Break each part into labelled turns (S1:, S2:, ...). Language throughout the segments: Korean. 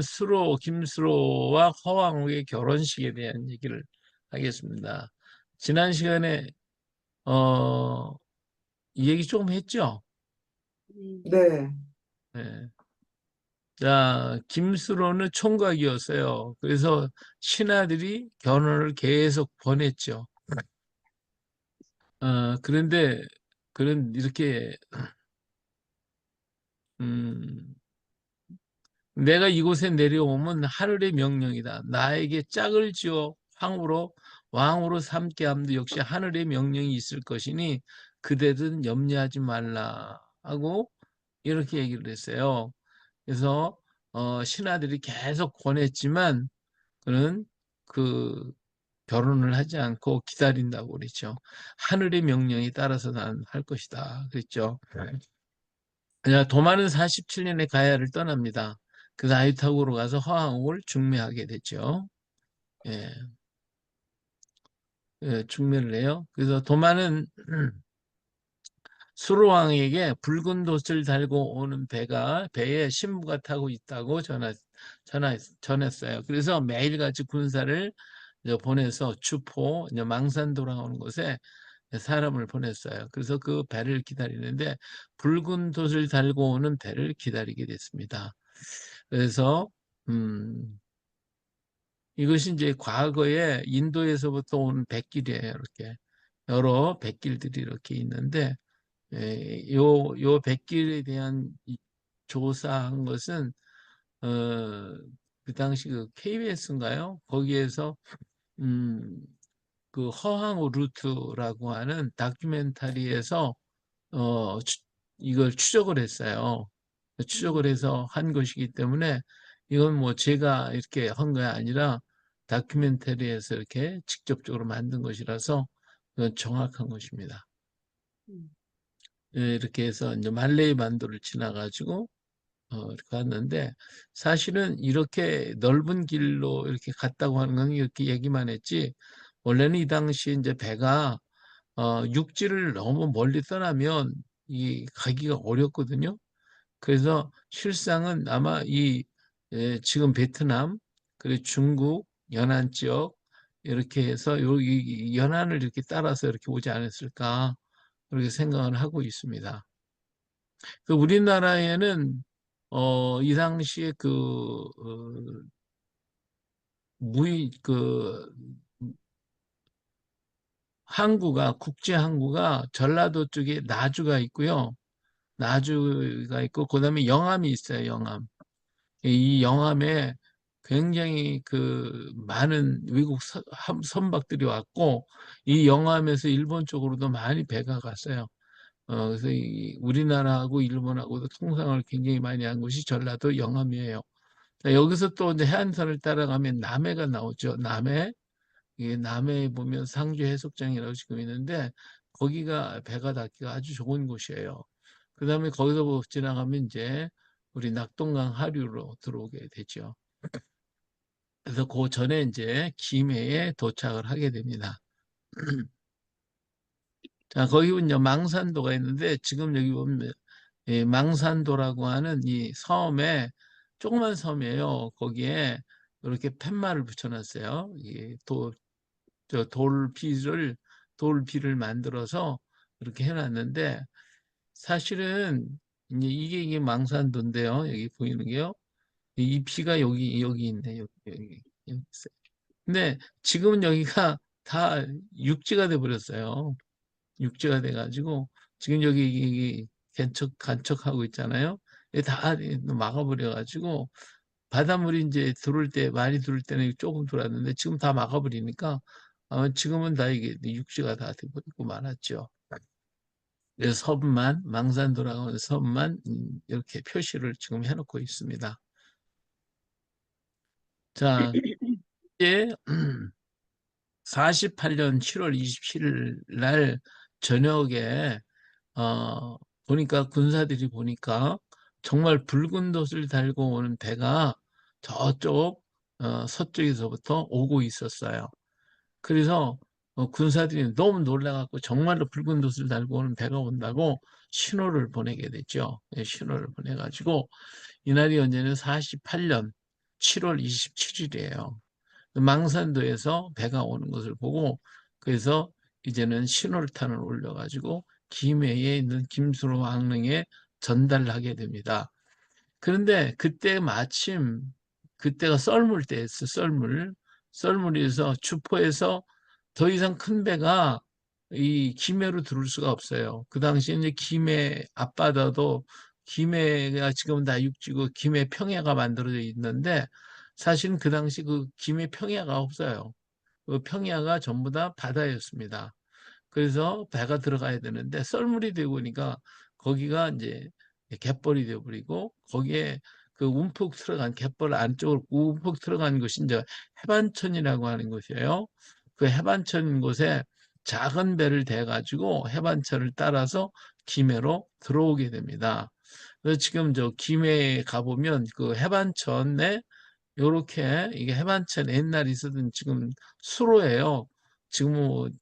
S1: 오늘은 김수로와 허왕욱의 결혼식에 대한 얘기를 하겠습니다. 지난 시간에 이 얘기 조금 했죠?
S2: 네.
S1: 네. 자, 김수로는 총각이었어요. 그래서 신하들이 결혼을 계속 권했죠. 그런데 이렇게 음, 내가 이곳에 내려오면 하늘의 명령이다. 나에게 짝을 지어 왕으로 삼게 함도 역시 하늘의 명령이 있을 것이니 그대든 염려하지 말라 하고 이렇게 얘기를 했어요. 그래서 신하들이 계속 권했지만 그는 그 결혼을 하지 않고 기다린다고 그랬죠. 하늘의 명령에 따라서 난 할 것이다 그랬죠. 도마는 47년에 가야를 떠납니다. 그래서 아이타고로 가서 허왕옥을 중매하게 됐죠. 예, 예, 중매를 해요. 그래서 도마는 수로왕에게 붉은 돛을 달고 오는 배에 신부가 타고 있다고 전했어요. 그래서 매일같이 군사를 이제 보내서 주포, 이제 망산 돌아오는 곳에 사람을 보냈어요. 그래서 그 배를 기다리는데 붉은 돛을 달고 오는 배를 기다리게 됐습니다. 그래서 이것이 이제 과거에 인도에서부터 온 백길이에요. 이렇게 여러 백길들이 이렇게 있는데 요 백길에 대한 조사한 것은 어, 그 당시 그 KBS인가요? 거기에서 음, 그 허황 루트라고 하는 다큐멘터리에서 이걸 추적을 했어요. 추적을 해서 한 것이기 때문에 이건 뭐 제가 이렇게 한 게 아니라 다큐멘터리에서 이렇게 직접적으로 만든 것이라서 그건 정확한 것입니다. 이렇게 해서 이제 말레이 반도를 지나가지고 이렇게 갔는데 사실은 이렇게 넓은 길로 이렇게 갔다고 하는 건 이렇게 얘기만 했지 원래는 이 당시 이제 배가 육지를 너무 멀리 떠나면 이 가기가 어렵거든요. 그래서 실상은 아마 지금 베트남 그리고 중국 연안 지역 이렇게 해서 여기 연안을 이렇게 따라서 이렇게 오지 않았을까 그렇게 생각을 하고 있습니다. 그 우리나라에는 이 당시에 무이 국제 항구가 전라도 쪽에 나주가 있고요. 나주가 있고 그다음에 영암이 있어요. 영암. 이 영암에 굉장히 그 많은 외국 선박들이 왔고 이 영암에서 일본 쪽으로도 많이 배가 갔어요. 그래서 우리나라하고 일본하고도 통상을 굉장히 많이 한 곳이 전라도 영암이에요. 자, 여기서 또 이제 해안선을 따라가면 남해가 나오죠. 남해. 이게 남해에 보면 상주 해수욕장이라고 지금 있는데 거기가 배가 닿기가 아주 좋은 곳이에요. 그 다음에 거기서 지나가면 이제 우리 낙동강 하류로 들어오게 되죠. 그래서 그 전에 이제 김해에 도착을 하게 됩니다. 자, 거기 보면 이제 망산도가 있는데 지금 여기 보면 망산도라고 하는 이 섬에 조그만 섬이에요. 거기에 이렇게 팻말을 붙여놨어요. 돌비를 만들어서 이렇게 해놨는데 사실은 이게 망산도인데요. 여기 보이는 게요. 이 피가 여기 있네. 여기 있어요. 근데 지금은 여기가 다 육지가 돼 버렸어요. 육지가 돼 가지고 지금 여기 간척하고 있잖아요. 이게 다 막아버려 가지고 바닷물이 이제 들어올 때 많이 들어올 때는 조금 들어왔는데 지금 다 막아버리니까 지금은 다 이게 육지가 다 돼버리고 말았죠. 그래서 망산 돌아가는 섬만 이렇게 표시를 지금 해놓고 있습니다. 자, 이제 48년 7월 27일 날 저녁에 보니까 군사들이 보니까 정말 붉은 돛을 달고 오는 배가 저쪽 서쪽에서부터 오고 있었어요. 그래서 군사들이 너무 놀라갖고 정말로 붉은 돛을 달고 오는 배가 온다고 신호를 보내게 됐죠. 예, 신호를 보내가지고 이날이 언제는 48년 7월 27일이에요. 망산도에서 배가 오는 것을 보고 그래서 이제는 신호탄을 올려가지고 김해에 있는 김수로 왕릉에 전달하게 됩니다. 그런데 그때 마침 그때가 썰물 때였어. 썰물이어서 주포에서 더 이상 큰 배가 이 김해로 들어올 수가 없어요. 그 당시에 이제 김해 앞바다도 김해가 지금은 다 육지고 김해 평야가 만들어져 있는데 사실은 그 당시 그 김해 평야가 없어요. 그 평야가 전부 다 바다였습니다. 그래서 배가 들어가야 되는데 썰물이 되고 보니까 거기가 이제 갯벌이 되어버리고 거기에 그 움푹 들어간 갯벌 안쪽으로 움푹 들어간 곳이 이제 해반천이라고 하는 곳이에요. 그 해반천 곳에 작은 배를 대가지고 해반천을 따라서 김해로 들어오게 됩니다. 그래서 지금 저 김해에 가보면 그 해반천에 요렇게 이게 해반천 옛날에 있었던 지금 수로예요.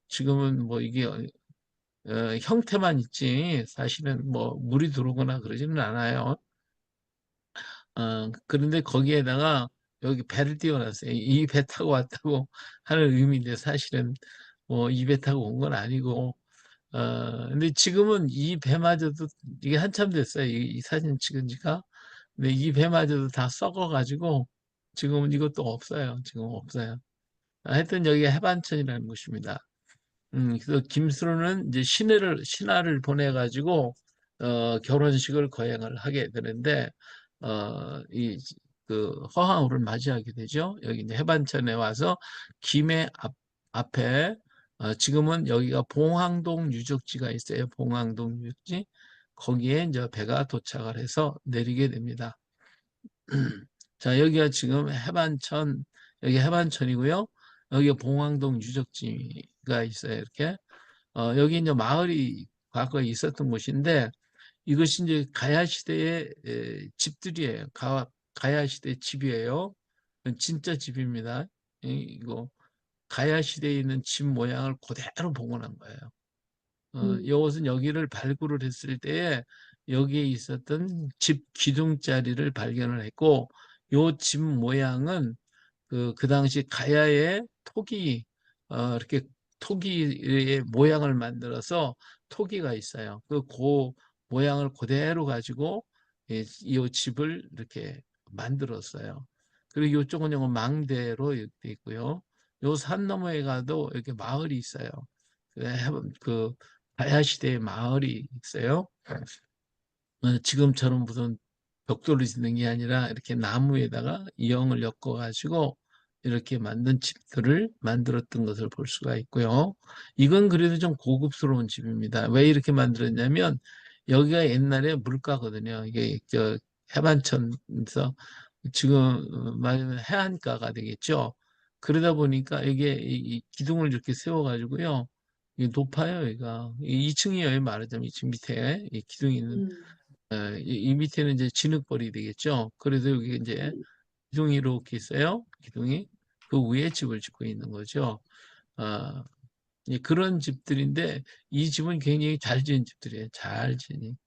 S1: 지금은 뭐 이게 형태만 있지 사실은 뭐 물이 들어오거나 그러지는 않아요. 그런데 거기에다가 여기 배를 띄워놨어요. 이 배 타고 왔다고 하는 의미인데 사실은 뭐 이 배 타고 온 건 아니고 근데 지금은 이 배마저도 이게 한참 됐어요. 이 사진 찍은 지가. 근데 이 배마저도 다 썩어가지고 지금은 이것도 없어요. 지금 없어요. 하여튼 여기가 해반천이라는 곳입니다. 그래서 김수로는 이제 신하를 보내가지고, 결혼식을 거행을 하게 되는데, 허황우를 맞이하게 되죠. 여기 이제 해반천에 와서 김해 앞에, 지금은 여기가 봉황동 유적지가 있어요. 봉황동 유적지. 거기에 이제 배가 도착을 해서 내리게 됩니다. 자, 여기가 지금 여기 해반천이고요. 여기 봉황동 유적지가 있어요. 이렇게. 여기 이제 마을이 과거에 있었던 곳인데 이것이 이제 가야 시대의 집들이에요. 가야 시대 집이에요. 진짜 집입니다. 이거 가야 시대에 있는 집 모양을 그대로 복원한 거예요.
S2: 음,
S1: 이것은 여기를 발굴을 했을 때에 여기에 있었던 집 기둥자리를 발견을 했고 요 집 모양은 그 당시 가야의 이렇게 토기의 모양을 만들어서 토기가 있어요. 그 모양을 그대로 가지고 이 집을 이렇게 만들었어요. 그리고 이쪽은 망대로 돼 있고요. 요 산 너머에 가도 이렇게 마을이 있어요. 그 가야 시대의 마을이 있어요. 지금처럼 무슨 벽돌로 짓는 게 아니라 이렇게 나무에다가 이형을 엮어가지고 이렇게 만든 집들을 만들었던 것을 볼 수가 있고요. 이건 그래도 좀 고급스러운 집입니다. 왜 이렇게 만들었냐면 여기가 옛날에 물가거든요. 이게 저 해반천에서 지금 말하면 해안가가 되겠죠. 그러다 보니까 이게 이 기둥을 이렇게 세워가지고요. 이게 높아요, 여기가. 2층이에요, 말하자면 2층 밑에 이 기둥이 있는
S2: 음,
S1: 이 밑에는 이제 진흙벌이 되겠죠. 그래서 여기 이제
S2: 음.
S1: 기둥이 이렇게 있어요. 기둥이 그 위에 집을 짓고 있는 거죠. 아, 그런 집들인데 이 집은 굉장히 잘 지은 집들이에요. 잘 지은.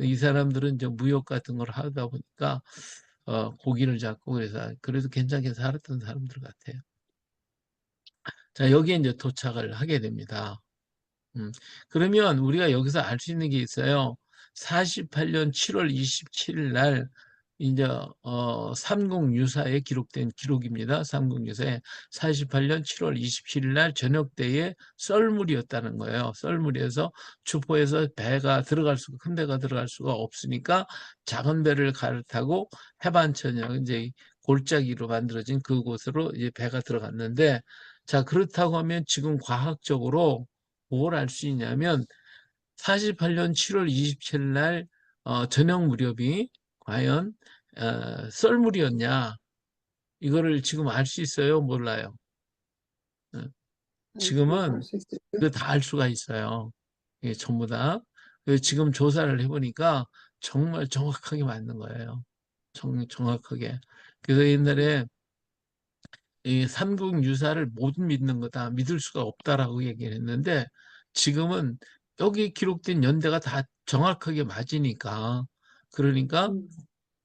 S1: 이 사람들은 이제 무역 같은 걸 하다 보니까 고기를 잡고 그래도 괜찮게 살았던 사람들 같아요. 자, 여기에 이제 도착을 하게 됩니다. 음. 그러면 우리가 여기서 알 수 있는 게 있어요. 48년 7월 27일 날 이제 삼국유사에 기록된 기록입니다. 삼국유사에 48년 7월 27일 날 저녁 때에 썰물이었다는 거예요. 썰물이어서 주포에서 큰 배가 들어갈 수가 없으니까 작은 배를 갈아타고 해반천이라고 이제 골짜기로 만들어진 그곳으로 이제 배가 들어갔는데 자, 그렇다고 하면 지금 과학적으로 뭘 알 수 있냐면 48년 7월 27일 날 저녁 무렵이 과연 썰물이었냐 이거를 지금 알 수 있어요? 몰라요? 어,
S2: 뭐 알
S1: 지금은
S2: 수 있을까?
S1: 그 다 알 수가 있어요. 예, 전부 다. 그래서 지금 조사를 해보니까 정말 정확하게 맞는 거예요. 정확하게. 그래서 옛날에 이 삼국 유사를 못 믿는 거다, 믿을 수가 없다라고 얘기를 했는데 지금은 여기 기록된 연대가 다 정확하게 맞으니까 그러니까
S2: 음,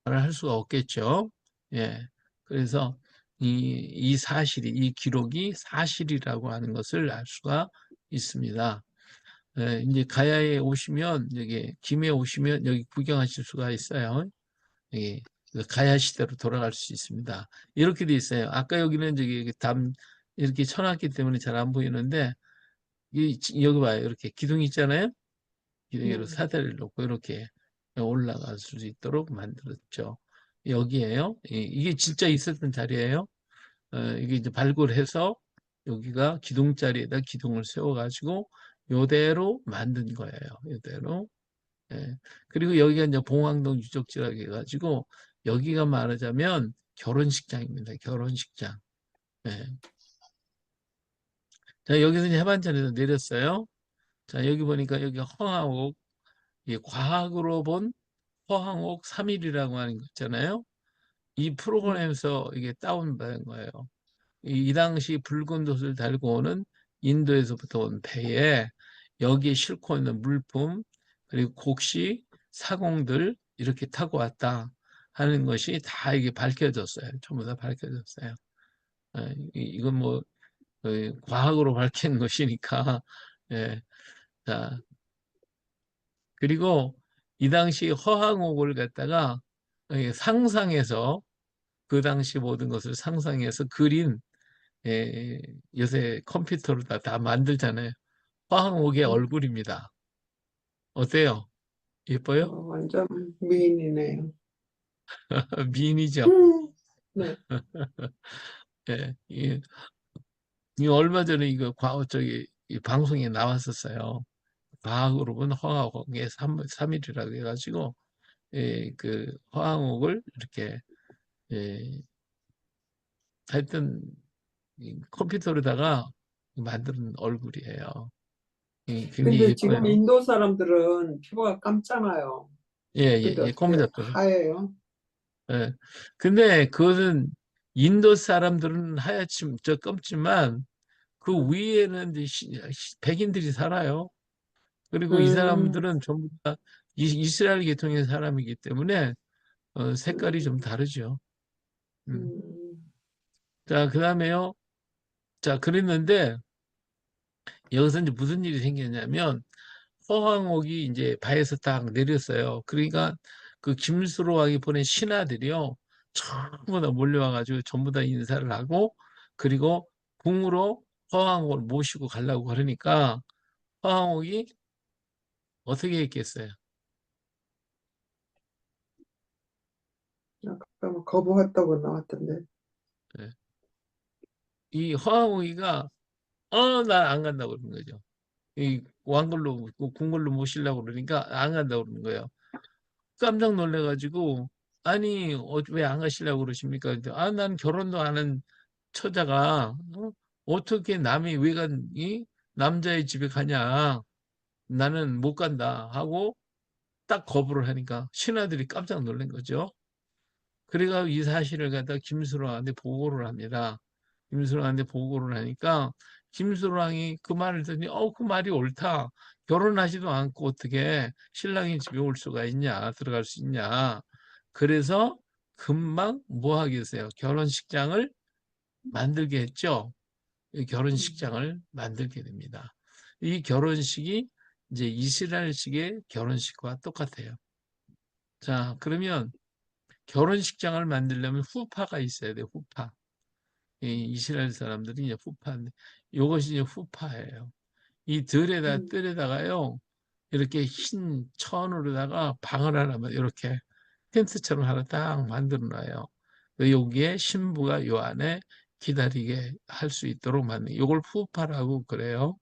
S1: 말을 할 수가 없겠죠. 예. 그래서 이 사실이, 이 기록이 사실이라고 하는 것을 알 수가 있습니다. 이제 가야에 오시면, 여기 김해 오시면 여기 구경하실 수가 있어요. 여기 그 가야 시대로 돌아갈 수 있습니다. 이렇게 돼 있어요. 아까 여기는 저기 이렇게 쳐놨기 때문에 잘 안 보이는데, 여기 봐요. 이렇게 기둥 있잖아요. 기둥으로
S2: 네.
S1: 사다리를 놓고 이렇게 올라갈 수 있도록 만들었죠. 여기에요. 이게 진짜 있었던 자리예요. 이게 이제 발굴해서 여기가 기둥자리에다 기둥을 세워가지고 요대로 만든 거예요. 요대로. 예. 그리고 여기가 이제 봉황동 유적지라고 해가지고 여기가 말하자면 결혼식장입니다. 결혼식장. 예. 자, 여기서 이제 해반천에서 내렸어요. 자, 여기 보니까 여기 허항옥, 과학으로 본 허항옥 3일이라고 하는 거 있잖아요. 이
S2: 네.
S1: 프로그램에서 이게 다운받은 거예요. 이 당시 붉은 돛을 달고 오는 인도에서부터 온 배에 여기에 싣고 있는 물품, 그리고 곡식, 사공들 이렇게 타고 왔다 하는 것이 다 이게 밝혀졌어요. 전부 다 밝혀졌어요. 이건 뭐 과학으로 밝힌 것이니까. 예. 자, 그리고 이 당시 허항옥을 갖다가 상상해서, 그 당시 모든 것을 상상해서 그린, 예, 요새 컴퓨터로 다 만들잖아요. 황옥의
S2: 네.
S1: 얼굴입니다. 어때요? 예뻐요?
S2: 완전 미인이네요.
S1: 미인이죠?
S2: 네.
S1: 예, 이 얼마 전에 이거 이 방송에 나왔었어요. 과학으로 본 황옥의 3일이라고 해가지고, 그 황옥을 이렇게, 예, 하여튼 이 컴퓨터로다가 만든 얼굴이에요. 굉장히
S2: 근데 지금
S1: 예뻐요.
S2: 인도 사람들은 피부가 감잖아요.
S1: 예, 예,
S2: 근데
S1: 예,
S2: 어떻게
S1: 컴퓨터.
S2: 하얘요?
S1: 예. 근데 그것은 인도 사람들은 하얗지, 저 검지만 그
S2: 음,
S1: 위에는 이제 백인들이 살아요. 그리고 이
S2: 음,
S1: 사람들은 전부 다 이스라엘 계통의 사람이기 때문에 색깔이 좀
S2: 음,
S1: 다르죠. 음.
S2: 음,
S1: 자, 그다음에요. 자, 그랬는데 여기서 이제 무슨 일이 생겼냐면 허황옥이 이제 바에서 딱 내렸어요. 그러니까 그 김수로 왕이 보낸 신하들이요. 전부 다 몰려와가지고 전부 다 인사를 하고, 그리고 궁으로 허황옥을 모시고 가려고 그러니까 허황옥이 어떻게 했겠어요?
S2: 아까 뭐 거부했다고 나왔던데.
S1: 예. 이 허황옥이가 난 안 간다고 그러는 거죠. 이 왕걸로 궁궐로 모시려고 그러니까 안 간다고 그러는 거예요. 깜짝 놀래가지고 아니 왜 안 가시려고 그러십니까? 난 결혼도 안 한 처자가 어떻게 남의 외간이 남자의 집에 가냐? 나는 못 간다 하고 딱 거부를 하니까 신하들이 깜짝 놀란 거죠. 그래가 이 사실을 갖다 김수로한테 보고를 합니다. 김수로한테 보고를 하니까 김수로왕이 그 말을 듣니 그 말이 옳다. 결혼하지도 않고 어떻게 신랑이 집에 올 수가 있냐, 들어갈 수 있냐. 그래서 금방 뭐 하겠어요? 결혼식장을 만들게 했죠. 이
S2: 음,
S1: 결혼식장을 만들게 됩니다. 이 결혼식이 이제 이스라엘식의 결혼식과 똑같아요. 자, 그러면 결혼식장을 만들려면 후파가 있어야 돼요. 후파. 이 이스라엘 사람들이 이제 후파인데 이것이 이제 후파예요. 이
S2: 음,
S1: 뜰에다가요. 이렇게 흰 천으로다가 방을 하나만 이렇게 텐트처럼 하나 딱 만들어 놔요. 여기에 신부가 요 안에 기다리게 할 수 있도록 만든 요걸 후파라고 그래요.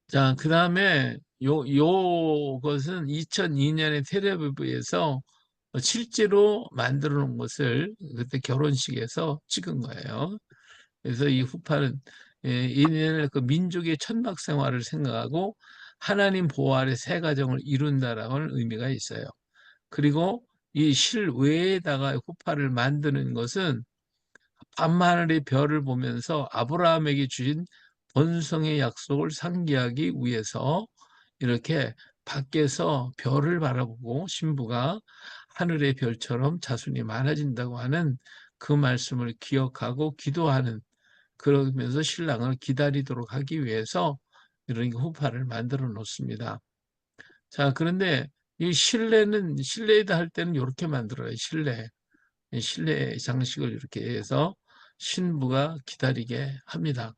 S1: 자, 그다음에 요것은 2002년에 텔레비브에서 실제로 만들어 놓은 것을 그때 결혼식에서 찍은 거예요. 그래서 이 후파는 이는 그 민족의 천막 생활을 생각하고 하나님 보호 아래 새 가정을 이룬다라는 의미가 있어요. 그리고 이 실외에다가 후파를 만드는 것은 밤하늘의 별을 보면서 아브라함에게 주신 번성의 약속을 상기하기 위해서 이렇게 밖에서 별을 바라보고 신부가 하늘의 별처럼 자손이 많아진다고 하는 그 말씀을 기억하고 기도하는, 그러면서 신랑을 기다리도록 하기 위해서 이런 후파를 만들어 놓습니다. 자, 그런데 이 실내에다 할 때는 이렇게 만들어요. 실내 장식을 이렇게 해서 신부가 기다리게 합니다.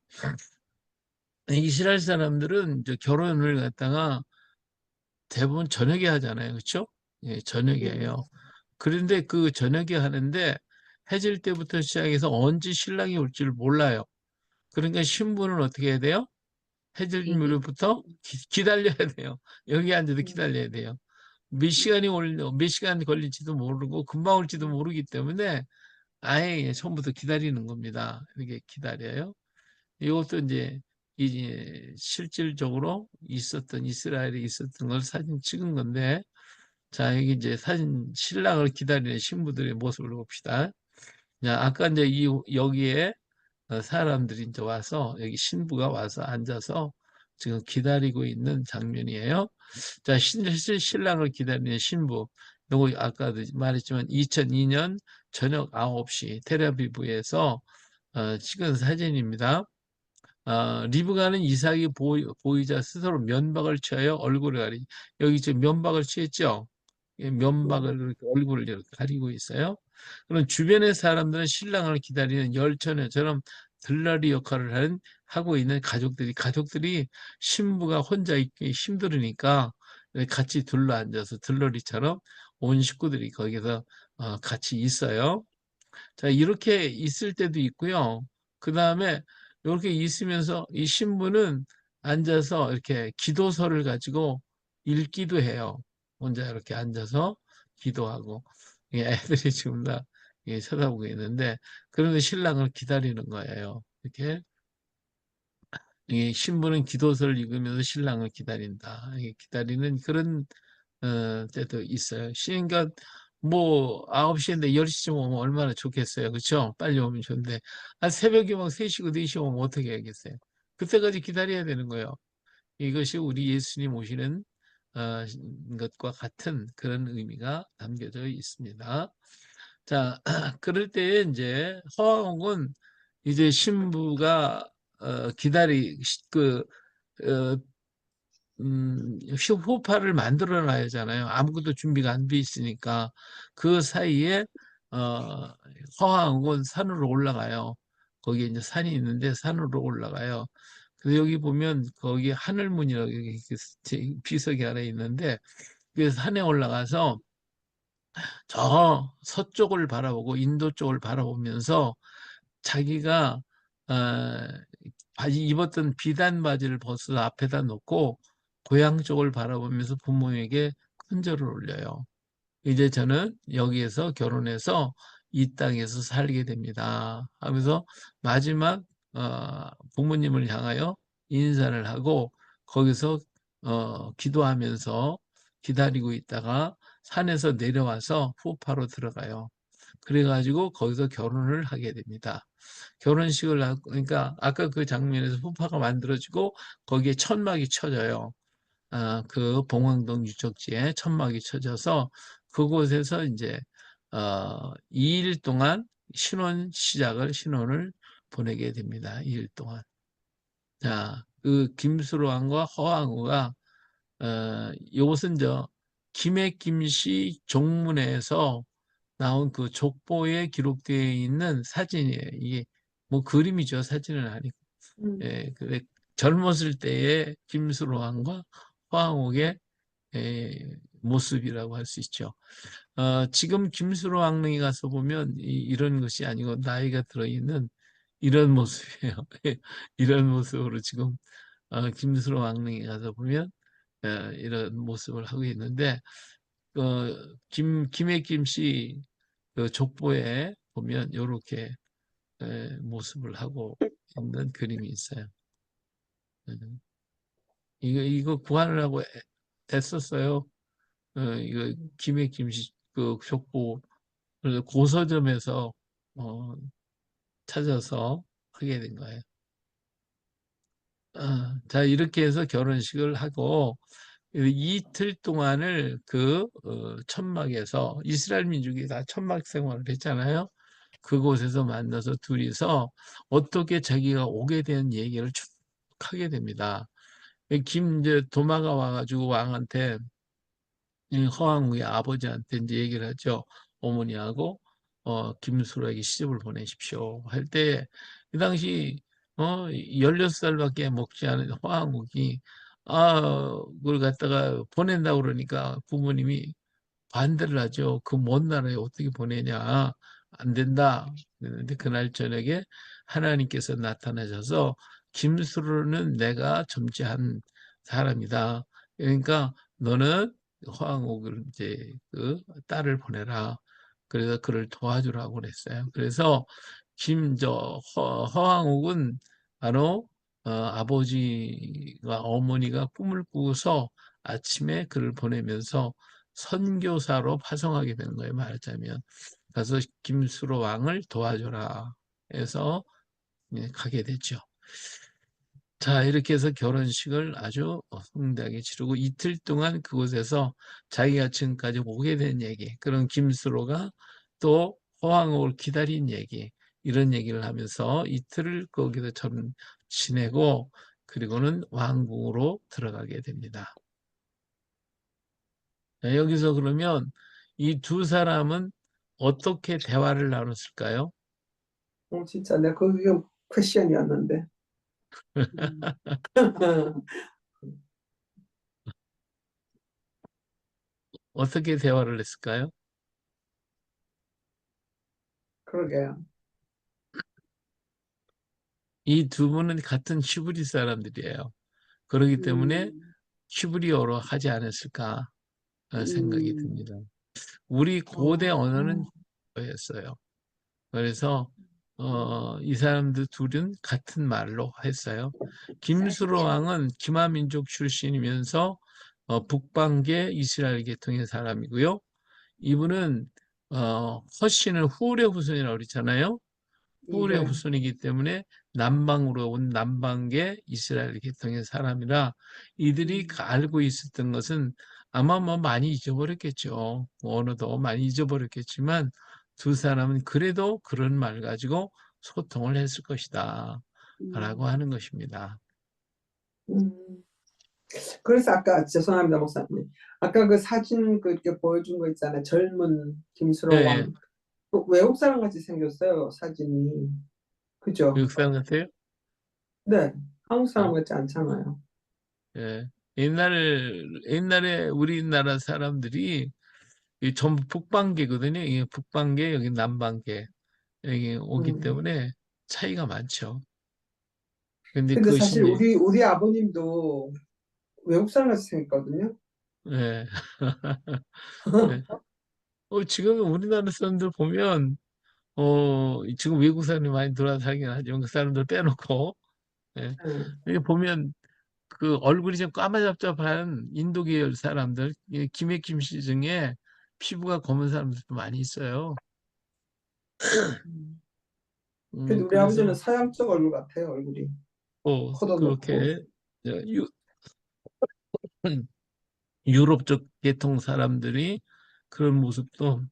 S1: 이스라엘 사람들은 이제 결혼을 갖다가 대부분 저녁에 하잖아요. 그렇죠? 예, 저녁에
S2: 네.
S1: 해요. 그런데 그 저녁에 하는데 해질 때부터 시작해서 언제 신랑이 올지를 몰라요. 그러니까 신부는 어떻게 해야 돼요? 해질
S2: 미리.
S1: 무렵부터 기다려야 돼요. 여기 앉아도
S2: 음,
S1: 기다려야 돼요. 몇 시간 걸릴지도 모르고 금방 올지도
S2: 음,
S1: 모르기 때문에 아예 처음부터 기다리는 겁니다. 이렇게 기다려요. 이것도 이제 실질적으로 이스라엘에 있었던 걸 사진 찍은 건데, 자, 여기 이제 사진, 신랑을 기다리는 신부들의 모습을 봅시다. 자, 아까 이제 여기에 사람들이 이제 와서, 여기 신부가 와서 앉아서 지금 기다리고 있는 장면이에요. 자, 실제 신랑을 기다리는 신부. 요거 아까도 말했지만 2002년 저녁 9시 텔아비브에서 찍은 사진입니다. 리브가는 이삭이 보이자 스스로 면박을 취하여 얼굴을 가리. 여기 지금 면박을 취했죠? 예,
S2: 네.
S1: 면박을 이렇게 얼굴을 이렇게 가리고 있어요. 그럼 주변의 사람들은 신랑을 기다리는 열처녀처럼 들러리 역할을 하고 있는 가족들이 신부가 혼자 있기 힘들으니까 같이 둘러 앉아서 들러리처럼 온 식구들이 거기서 같이 있어요. 자, 이렇게 있을 때도 있고요. 그 다음에 이렇게 있으면서 이 신부는 앉아서 이렇게 기도서를 가지고 읽기도 해요. 혼자 이렇게 앉아서 기도하고. 애들이 지금 다 쳐다보고 있는데, 그런데 신랑을 기다리는 거예요. 이렇게. 이 신부는 기도서를 읽으면서 신랑을 기다린다. 기다리는 그런 때도 있어요. 그러니까 뭐 9시인데 10시쯤 오면 얼마나 좋겠어요. 그렇죠? 빨리 오면 좋은데 새벽에 막 3시고 4시 오면 어떻게 하겠어요? 그때까지 기다려야 되는 거예요. 이것이 우리 예수님 오시는 어, 것과 같은 그런 의미가 담겨져 있습니다. 자, 그럴 때에 이제 허황옥은 이제 신부가 그 어, 호파를 만들어 놔야 하잖아요. 아무것도 준비가 안 돼 있으니까. 그 사이에, 어, 허황은 산으로 올라가요. 거기에 이제 산이 있는데 산으로 올라가요. 그래서 여기 보면 거기 하늘문이라고 이렇게 비석이 하나 있는데, 그 산에 올라가서 저 서쪽을 바라보고 인도 쪽을 바라보면서 자기가 어, 바지 입었던 비단 바지를 벗어 앞에다 놓고 고향 쪽을 바라보면서 부모에게 큰절을 올려요. 이제 저는 여기에서 결혼해서 이 땅에서 살게 됩니다. 하면서 마지막 부모님을 향하여 인사를 하고 거기서 기도하면서 기다리고 있다가 산에서 내려와서 후파로 들어가요. 그래가지고 거기서 결혼을 하게 됩니다. 결혼식을 하고, 그러니까 아까 그 장면에서 후파가 만들어지고 거기에 천막이 쳐져요. 그 봉황동 유적지에 천막이 쳐져서 그곳에서 이제 2일 동안 신혼을 보내게 됩니다. 2일 동안. 자, 그 김수로 왕과 허왕우가 이것은 김해 김씨 종문에서 나온 그 족보에 기록되어 있는 사진이에요. 이게 뭐 그림이죠. 사진은 아니고.
S2: 음,
S1: 예, 그 젊었을 때의 김수로왕과 황옥의 모습이라고 할 수 있죠. 지금 김수로 왕릉에 가서 보면 이런 것이 아니고 나이가 들어있는 이런 모습이에요. 이런 모습으로 지금 김수로 왕릉에 가서 보면 이런 모습을 하고 있는데 김해 김씨 그 족보에 보면 이렇게 모습을 하고 있는 그림이 있어요. 음. 이거 구하느라고 애썼어요. 이거 김해 김씨 그 족보 그래서 고서점에서 어, 찾아서 하게 된 거예요. 자, 이렇게 해서 결혼식을 하고 이틀 동안을 천막에서 이스라엘 민족이 다 천막 생활을 했잖아요. 그곳에서 만나서 둘이서 어떻게 자기가 오게 된 얘기를 쭉 하게 됩니다. 이제 도마가 와가지고 왕한테 이 허왕의 아버지한테 이제 얘기를 하죠. 어머니하고 김수로에게 시집을 보내십시오. 할 때 그 당시 16살밖에 먹지 않은 허왕욱이 그걸 갖다가 보낸다고 그러니까 부모님이 반대를 하죠. 그 먼 나라에 어떻게 보내냐. 안 된다. 그런데 그날 저녁에 하나님께서 나타나셔서 김수로는 내가 점지한 사람이다. 그러니까 너는 화항옥을 이제 그 딸을 보내라. 그래서 그를 도와주라고 그랬어요. 그래서 허황옥은 바로 아버지가 어머니가 꿈을 꾸고서 아침에 그를 보내면서 선교사로 파송하게 된 거예요. 말하자면. 가서 김수로 왕을 도와줘라 해서 가게 됐죠. 자, 이렇게 해서 결혼식을 아주 성대하게 치르고 이틀 동안 그곳에서 자기가 지금까지 오게 된 얘기, 그런 김수로가 또 호황을 기다린 얘기, 이런 얘기를 하면서 이틀을 거기서 지내고 그리고는 왕궁으로 들어가게 됩니다. 자, 여기서 그러면 이 두 사람은 어떻게 대화를 나눴을까요?
S2: 진짜 내가 그게 퀘션이었는데. 음.
S1: 어떻게 대화를 했을까요?
S2: 그러게요.
S1: 이 두 분은 같은 히브리 사람들이에요. 그렇기 때문에
S2: 음,
S1: 히브리어로 하지 않았을까 생각이
S2: 음,
S1: 듭니다. 우리 고대 언어는
S2: 어,
S1: 히브리어였어요. 그래서
S2: 음,
S1: 이 사람들 둘은 같은 말로 했어요. 김수로 왕은 기마민족 출신이면서 북방계 이스라엘 계통의 사람이고요. 이분은 허신은 후레 후손이라고 그랬잖아요. 후레
S2: 네.
S1: 후손이기 때문에 남방으로 온 남방계 이스라엘 계통의 사람이라 이들이
S2: 음,
S1: 알고 있었던 것은 아마 뭐 많이 잊어버렸겠죠. 뭐 언어도 많이 잊어버렸겠지만 두 사람은 그래도 그런 말 가지고 소통을 했을 것이다. 라고
S2: 음,
S1: 하는 것입니다.
S2: 음. 그래서 아까 죄송합니다, 목사님. 아까 그 사진 그렇게 보여준 거 있잖아요. 젊은
S1: 예,
S2: 김수로
S1: 예.
S2: 왕. 외국 사람 같이 생겼어요, 사진이. 그죠?
S1: 외국 사람 같아요?
S2: 네. 한국 사람
S1: 아,
S2: 같지 않잖아요.
S1: 예. 옛날에 우리나라 사람들이 이 전부 북방계거든요. 이게 북방계, 여기 남방계. 여기 오기
S2: 음.
S1: 때문에 차이가 많죠. 근데
S2: 근데
S1: 그것이
S2: 사실
S1: 이제,
S2: 우리 아버님도 외국 사람 같이 생겼거든요.
S1: 예. 예. 지금 우리나라 사람들 보면, 지금 외국 사람이 많이 들어와 살긴 하지만 그 사람들 빼놓고, 예.
S2: 네.
S1: 이게 보면 그 얼굴이 좀 까마잡잡한 인도 계열 사람들, 김해김 씨 중에 피부가 검은 사람들도 많이 있어요.
S2: 음. 근데 우리 아버지는
S1: 그래서,
S2: 서양 쪽 얼굴 같아요, 얼굴이. 코도 높고.
S1: 그렇게, 유럽 쪽 계통 사람들이 그런 모습도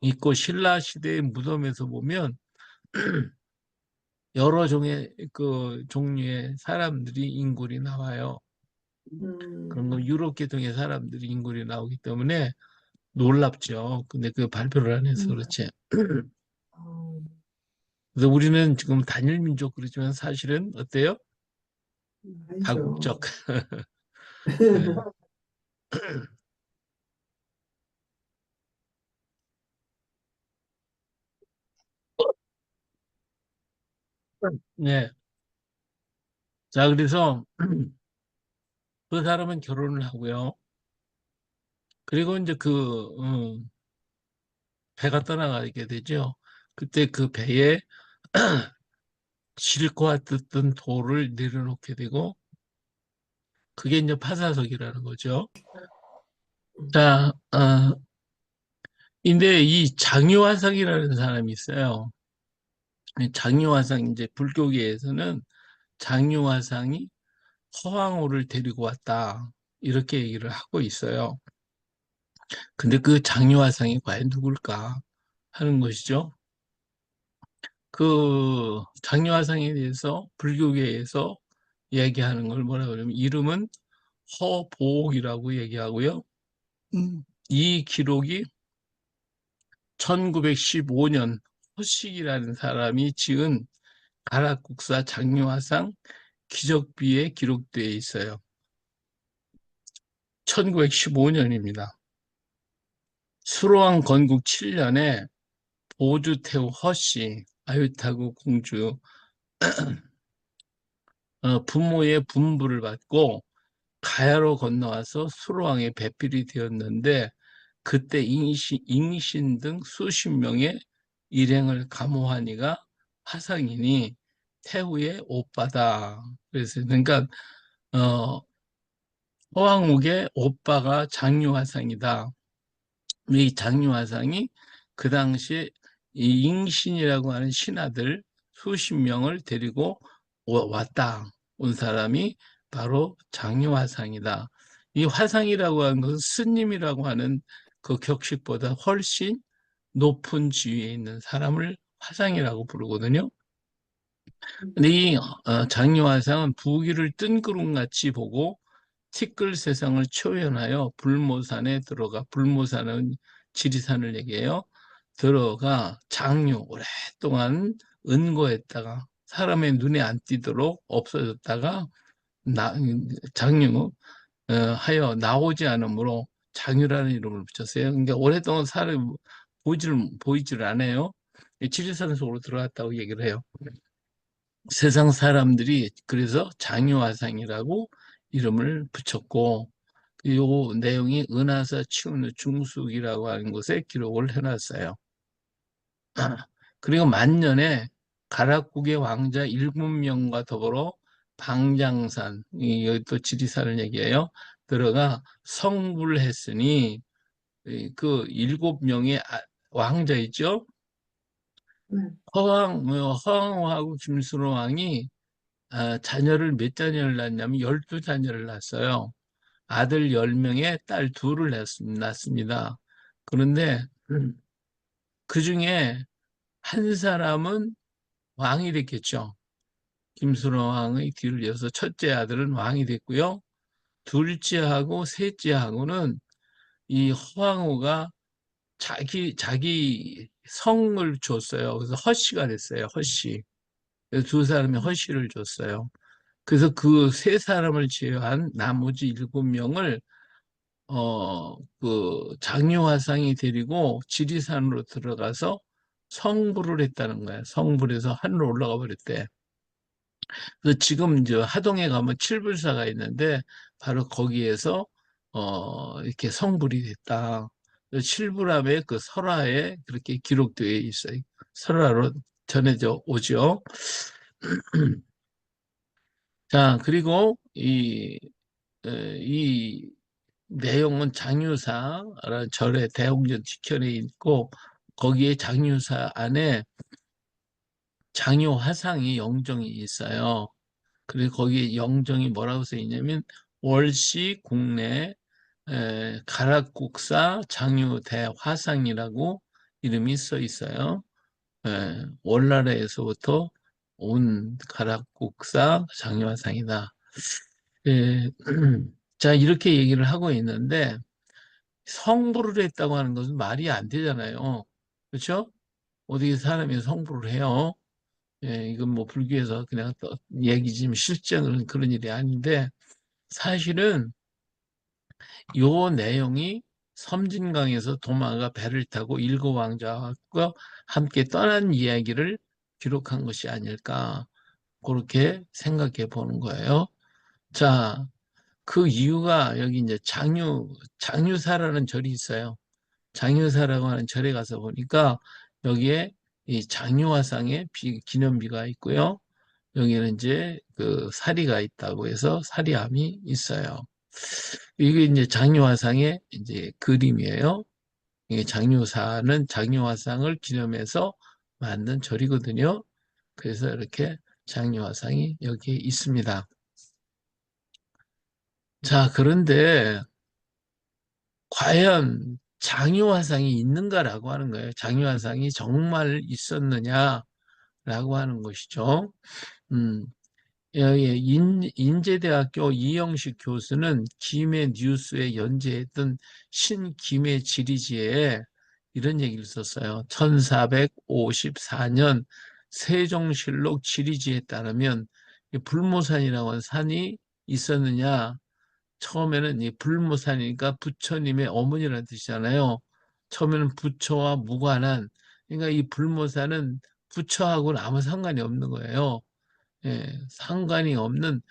S1: 있고 신라 시대의 무덤에서 보면 여러 종류의 사람들이 인굴이 나와요. 그런 거
S2: 음,
S1: 유럽 계통의 사람들이 인굴이 나오기 때문에 놀랍죠. 근데 그 발표를 안 해서
S2: 음,
S1: 그렇지.
S2: 어,
S1: 그래서 우리는 지금 단일 민족 그러지만 사실은 어때요?
S2: 아니죠.
S1: 다국적. 네. 네. 자, 그래서 그 사람은 결혼을 하고요. 그리고 이제 배가 떠나가게 되죠. 그때 그 배에 싣고 왔던 돌을 내려놓게 되고 그게 이제 파사석이라는 거죠. 자, 근데 이 장유화상이라는 사람이 있어요. 이 장유화상 이제 불교계에서는 장유화상이 허황호를 데리고 왔다. 이렇게 얘기를 하고 있어요. 근데 그 장유화상이 과연 누굴까 하는 것이죠. 그 장유화상에 대해서 불교계에서 얘기하는 걸 뭐라 그러냐면 이름은 허보옥이라고 얘기하고요. 이 기록이 1915년 허식이라는 사람이 지은 가락국사 장유화상 기적비에 기록되어 있어요. 1915년입니다. 수로왕 건국 7년에 보주태후 허씨, 아유타구 공주 부모의 분부를 받고 가야로 건너와서 수로왕의 배필이 되었는데 그때 잉신 등 수십 명의 일행을 감호하니가 화상이니 태후의 오빠다. 그래서 그러니까 어, 허왕욱의 오빠가 장유화상이다. 이 장유화상이 그 당시에 이 잉신이라고 하는 신하들 수십 명을 데리고 왔다. 온 사람이 바로 장유화상이다. 이 화상이라고 하는 것은 스님이라고 하는 그 격식보다 훨씬 높은 지위에 있는 사람을 화상이라고 부르거든요. 근데 이 장유화상은 부귀를 뜬구름같이 보고 티끌 세상을 초연하여 불모산에 들어가, 불모산은 지리산을 얘기해요. 들어가 장유 오랫동안 은거했다가 사람의 눈에 안 띄도록 없어졌다가 나, 장유 하여 나오지 않으므로 장유라는 이름을 붙였어요. 그러니까 오랫동안 사람이 보이지를 않아요. 지리산 속으로 들어갔다고 얘기를 해요. 세상 사람들이 그래서 장유화상이라고 이름을 붙였고 이 내용이 은하사 치운의 중숙이라고 하는 곳에 기록을 해놨어요. 그리고 만년에 가락국의 왕자 7명과 더불어 방장산, 여기 또 지리산을 얘기해요. 들어가 성불 했으니 그 7명의 왕자 있죠?
S2: 네.
S1: 허왕하고 김수로 왕이 자녀를 몇 자녀를 낳냐면 12자녀를 낳았어요. 아들 10명에 딸 2를 낳습니다. 그런데 그 중에 한 사람은 왕이 됐겠죠. 김수로 왕의 뒤를 이어서 첫째 아들은 왕이 됐고요. 둘째하고 셋째하고는 이 허왕후가 자기 성을 줬어요. 그래서 허씨가 됐어요. 허씨. 그래서 두 사람이 허씨를 줬어요. 그래서 그 세 사람을 제외한 나머지 7명을 그 장유화상이 데리고 지리산으로 들어가서 성불을 했다는 거야. 성불해서 하늘로 올라가 버렸대. 그래서 지금 이제 하동에 가면 칠불사가 있는데 바로 거기에서 이렇게 성불이 됐다. 칠불암의 그 설화에 그렇게 기록되어 있어요. 설화로 전해져 오죠. 자, 그리고 이 내용은 장유사라는 절의 대웅전 지편에 있고 거기에 장유사 안에 장유 화상이 영정이 있어요. 그리고 거기에 영정이 뭐라고 써 있냐면 월시 국내 가락국사 장유대 화상이라고 이름이 써 있어요. 월나라에서부터 온 가락국사 장유화상이다. 예, 자, 이렇게 얘기를 하고 있는데 성불을 했다고 하는 것은 말이 안 되잖아요. 그렇죠? 어떻게 사람이 성불을 해요? 예, 이건 뭐 불교에서 그냥 또 얘기지만 실제는 그런 일이 아닌데 사실은 요 내용이 섬진강에서 도마가 배를 타고 일곱 왕자와 함께 떠난 이야기를 기록한 것이 아닐까 그렇게 생각해 보는 거예요. 자, 그 이유가 여기 이제 장유사라는 절이 있어요. 장유사라고 하는 절에 가서 보니까 여기에 이 장유화상의 기념비가 있고요. 여기는 이제 그 사리가 있다고 해서 사리암이 있어요. 이게 이제 장유화상의 이제 그림이에요. 이게 장유사는 장유화상을 기념해서 만든 절이거든요. 그래서 이렇게 장유화상이 여기에 있습니다. 자, 그런데 과연 장유화상이 있는가라고 하는 거예요. 장유화상이 정말 있었느냐라고 하는 것이죠. 음, 여기 인제대학교 이영식 교수는 김해 뉴스에 연재했던 신김해 지리지에 이런 얘기를 썼어요. 1454년 세종실록 지리지에 따르면 이 불모산이라고 하는 산이 있었느냐. 처음에는 이 불모산이니까 부처님의 어머니라는 뜻이잖아요. 처음에는 부처와 무관한, 그러니까 이 불모산은 부처하고는 아무 상관이 없는 거예요. 예, 상관이 없는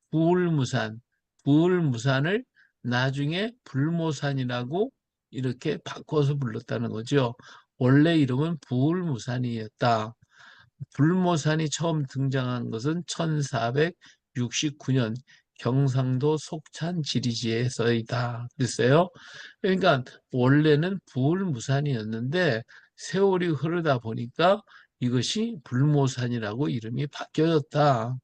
S1: 부울무산, 부울무산을 나중에 불모산이라고 이렇게 바꿔서 불렀다는 거죠. 원래 이름은 부울무산이었다. 불모산이 처음 등장한 것은 1469년 경상도 속찬 지리지에서이다. 그랬어요. 그러니까 원래는 부울무산이었는데 세월이 흐르다 보니까 이것이 불모산이라고 이름이 바뀌어졌다.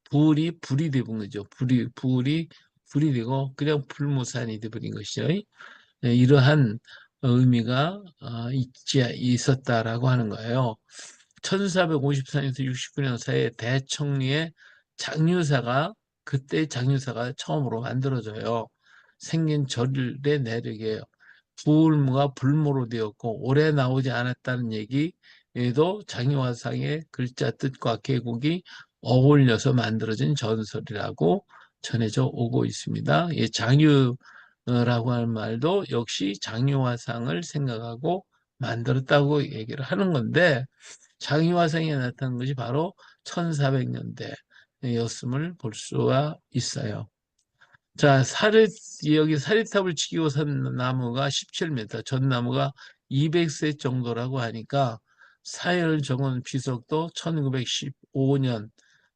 S1: 불이 되는 거죠. 불이 되고 그냥 불모산이 되버린 것이죠. 네, 이러한 의미가 있었다라고 하는 거예요. 1454년에서 69년 사이에 대청리의 장유사가 그때 장유사가 처음으로 만들어져요. 생긴 절의 내력이에요. 부울무가 불모로 되었고 오래 나오지 않았다는 얘기에도 장유화상의 글자 뜻과 계곡이 어울려서 만들어진 전설이라고 전해져 오고 있습니다. 이 장유라고 하는 말도 역시 장유화상을 생각하고 만들었다고 얘기를 하는 건데 장유화상이 나타난 것이 바로 1400년대였음을 볼 수가 있어요. 자, 여기 사리탑을 치고 산 나무가 17m, 전나무가 200세 정도라고 하니까 사열 정원 비석도 1915년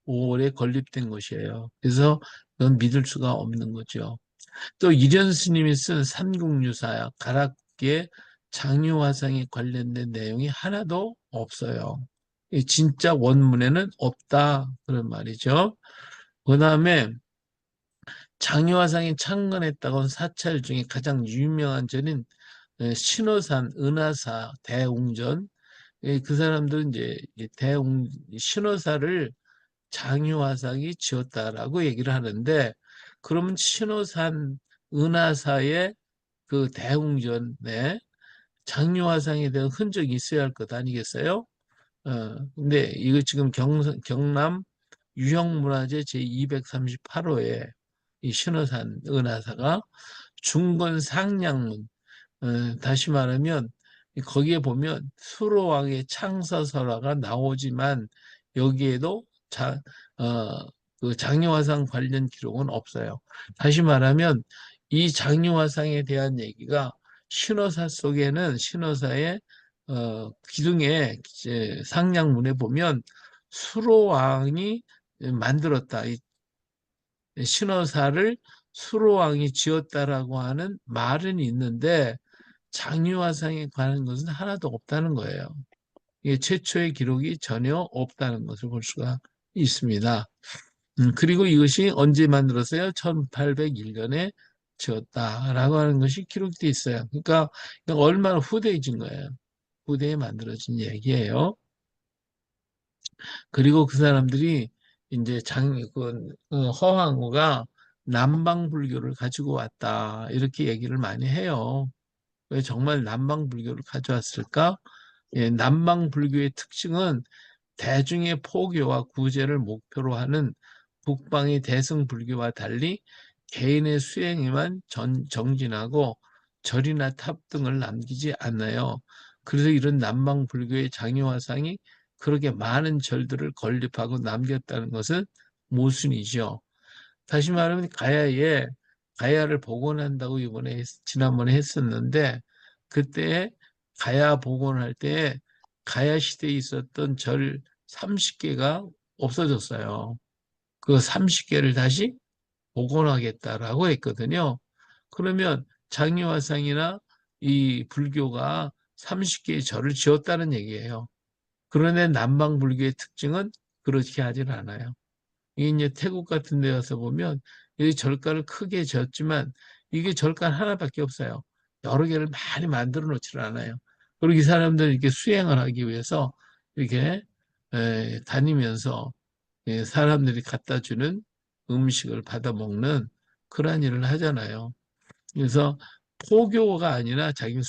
S1: 5월에 건립된 것이에요. 그래서 이건 믿을 수가 없는 거죠. 또 이련 스님이 쓴 삼국유사 가락기에 장유화상에 관련된 내용이 하나도 없어요. 진짜 원문에는 없다 그런 말이죠. 그 다음에 장유화상이 창건했다고 한 사찰 중에 가장 유명한 절인 신호산 은하사 대웅전. 그 사람들은 이제 신호사를 장유화상이 지었다라고 얘기를 하는데 그러면 신호산 은하사의 그 대웅전에 장유화상에 대한 흔적이 있어야 할 것 아니겠어요? 근데 이거 지금 경남 유형문화재 제238호에 이 신호산 은하사가 중건 상량문, 다시 말하면 거기에 보면 수로왕의 창서설화가 나오지만 여기에도 그 장유화상 관련 기록은 없어요. 다시 말하면 이 장유화상에 대한 얘기가 신호사 속에는 신호사의 기둥에 이제 상량문에 보면 수로왕이 만들었다. 이 신호사를 수로왕이 지었다라고 하는 말은 있는데 장유화상에 관한 것은 하나도 없다는 거예요. 이게 최초의 기록이 전혀 없다는 것을 볼 수가 있습니다. 그리고 이것이 언제 만들었어요? 1801년에 지었다라고 하는 것이 기록되어 있어요. 그러니까 얼마나 후대해진 거예요. 후대에 만들어진 얘기예요. 그리고 그 사람들이 이제 허황우가 남방불교를 가지고 왔다. 이렇게 얘기를 많이 해요. 왜 정말 남방불교를 가져왔을까? 예, 남방불교의 특징은 대중의 포교와 구제를 목표로 하는 북방의 대승불교와 달리 개인의 수행에만 정진하고 절이나 탑 등을 남기지 않아요. 그래서 이런 남방불교의 장유화상이 그렇게 많은 절들을 건립하고 남겼다는 것은 모순이죠. 다시 말하면 가야를 복원한다고 지난번에 했었는데 그때 가야 복원할 때 가야 시대에 있었던 절 30개가 없어졌어요. 그 30개를 다시 복원하겠다라고 했거든요. 그러면 장유화상이나 이 불교가 30개의 절을 지었다는 얘기예요. 그런데 남방불교의 특징은 그렇게 하질 않아요. 이제 태국 같은 데 가서 보면 이 절간을 크게 지었지만 이게 절간 하나밖에 없어요. 여러 개를 많이 만들어 놓지를 않아요. 그리고 이 사람들은 이렇게 수행을 하기 위해서 이렇게 다니면서 사람들이 갖다 주는 음식을 받아 먹는 그런 일을 하잖아요. 그래서 포교가 아니라 자기는